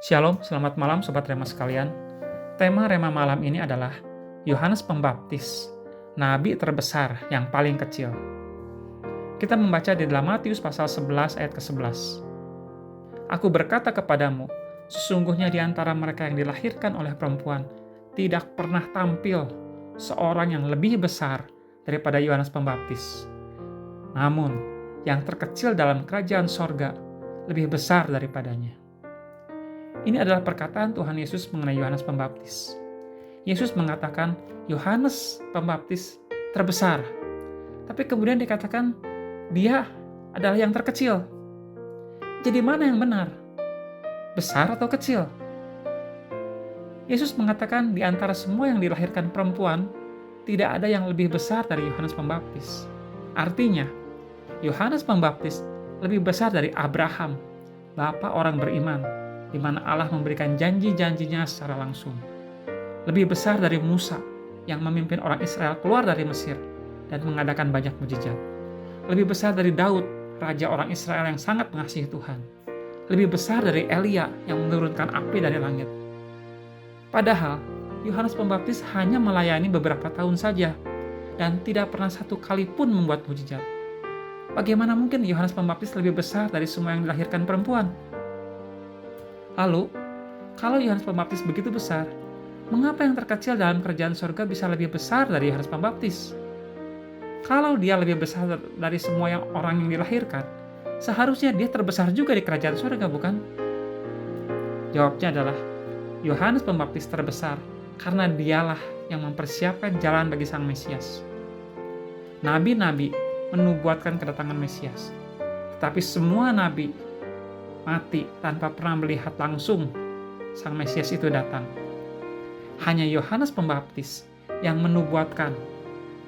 Shalom, selamat malam Sobat Rema sekalian. Tema Rema malam ini adalah Yohanes Pembaptis, Nabi terbesar yang paling kecil. Kita membaca di dalam Matius pasal 11 ayat ke-11. Aku berkata kepadamu, sesungguhnya di antara mereka yang dilahirkan oleh perempuan, tidak pernah tampil seorang yang lebih besar daripada Yohanes Pembaptis. Namun, yang terkecil dalam kerajaan sorga lebih besar daripadanya. Ini adalah perkataan Tuhan Yesus mengenai Yohanes Pembaptis. Yesus mengatakan Yohanes Pembaptis terbesar, tapi kemudian dikatakan dia adalah yang terkecil. Jadi mana yang benar? Besar atau kecil? Yesus mengatakan di antara semua yang dilahirkan perempuan, tidak ada yang lebih besar dari Yohanes Pembaptis. Artinya, Yohanes Pembaptis lebih besar dari Abraham, bapa orang beriman, di mana Allah memberikan janji-janjinya secara langsung. Lebih besar dari Musa yang memimpin orang Israel keluar dari Mesir dan mengadakan banyak mujizat. Lebih besar dari Daud, raja orang Israel yang sangat mengasihi Tuhan. Lebih besar dari Elia yang menurunkan api dari langit. Padahal, Yohanes Pembaptis hanya melayani beberapa tahun saja dan tidak pernah satu kali pun membuat mujizat. Bagaimana mungkin Yohanes Pembaptis lebih besar dari semua yang dilahirkan perempuan? Lalu, kalau Yohanes Pembaptis begitu besar, mengapa yang terkecil dalam kerajaan surga bisa lebih besar dari Yohanes Pembaptis? Kalau dia lebih besar dari semua orang yang dilahirkan, seharusnya dia terbesar juga di kerajaan surga, bukan? Jawabnya adalah, Yohanes Pembaptis terbesar karena dialah yang mempersiapkan jalan bagi Sang Mesias. Nabi-nabi menubuatkan kedatangan Mesias, tetapi semua nabi mati tanpa pernah melihat langsung Sang Mesias itu datang. Hanya Yohanes Pembaptis yang menubuatkan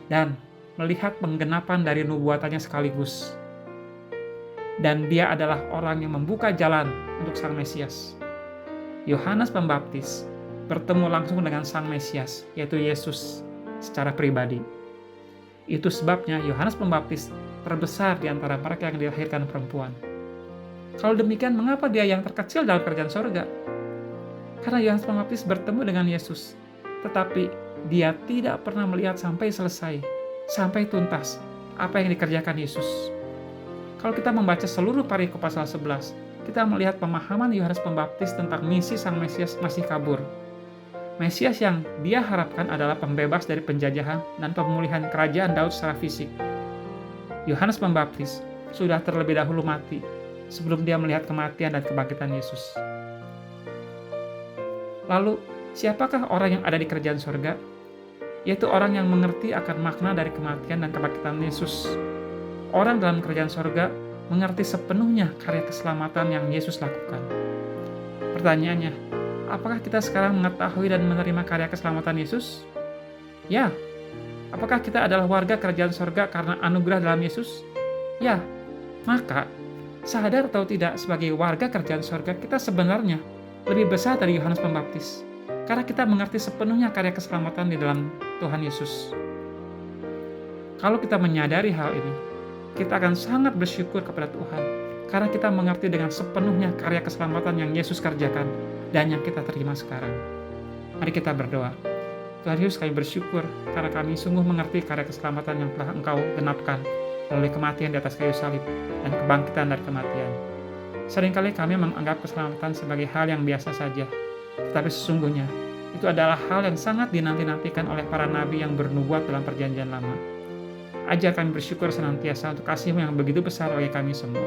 dan melihat penggenapan dari nubuatannya sekaligus. Dan dia adalah orang yang membuka jalan untuk Sang Mesias. Yohanes Pembaptis bertemu langsung dengan Sang Mesias, yaitu Yesus, secara pribadi. Itu sebabnya Yohanes Pembaptis terbesar di antara mereka yang dilahirkan perempuan. Kalau demikian, mengapa dia yang terkecil dalam kerajaan sorga? Karena Yohanes Pembaptis bertemu dengan Yesus, tetapi dia tidak pernah melihat sampai selesai, sampai tuntas apa yang dikerjakan Yesus. Kalau kita membaca seluruh perikop pasal 11, kita melihat pemahaman Yohanes Pembaptis tentang misi Sang Mesias masih kabur. Mesias yang dia harapkan adalah pembebas dari penjajahan dan pemulihan kerajaan Daud secara fisik. Yohanes Pembaptis sudah terlebih dahulu mati sebelum dia melihat kematian dan kebangkitan Yesus. Lalu, siapakah orang yang ada di kerajaan surga? Yaitu orang yang mengerti akan makna dari kematian dan kebangkitan Yesus. Orang dalam kerajaan surga mengerti sepenuhnya karya keselamatan yang Yesus lakukan. Pertanyaannya, apakah kita sekarang mengetahui dan menerima karya keselamatan Yesus? Ya. Apakah kita adalah warga kerajaan surga karena anugerah dalam Yesus? Ya. Maka, sadar atau tidak, sebagai warga kerajaan surga, kita sebenarnya lebih besar dari Yohanes Pembaptis. Karena kita mengerti sepenuhnya karya keselamatan di dalam Tuhan Yesus. Kalau kita menyadari hal ini, kita akan sangat bersyukur kepada Tuhan. Karena kita mengerti dengan sepenuhnya karya keselamatan yang Yesus kerjakan dan yang kita terima sekarang. Mari kita berdoa. Tuhan Yesus, kami bersyukur karena kami sungguh mengerti karya keselamatan yang telah Engkau genapkan melalui kematian di atas kayu salib dan kebangkitan dari kematian. Seringkali kami menganggap keselamatan sebagai hal yang biasa saja, tetapi sesungguhnya itu adalah hal yang sangat dinanti-nantikan oleh para nabi yang bernubuat dalam perjanjian lama. Ajar kami bersyukur senantiasa untuk kasih-Mu yang begitu besar bagi kami semua.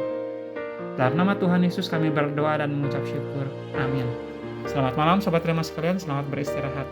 Dalam nama Tuhan Yesus kami berdoa dan mengucap syukur. Amin. Selamat malam Sobat Rema sekalian, selamat beristirahat.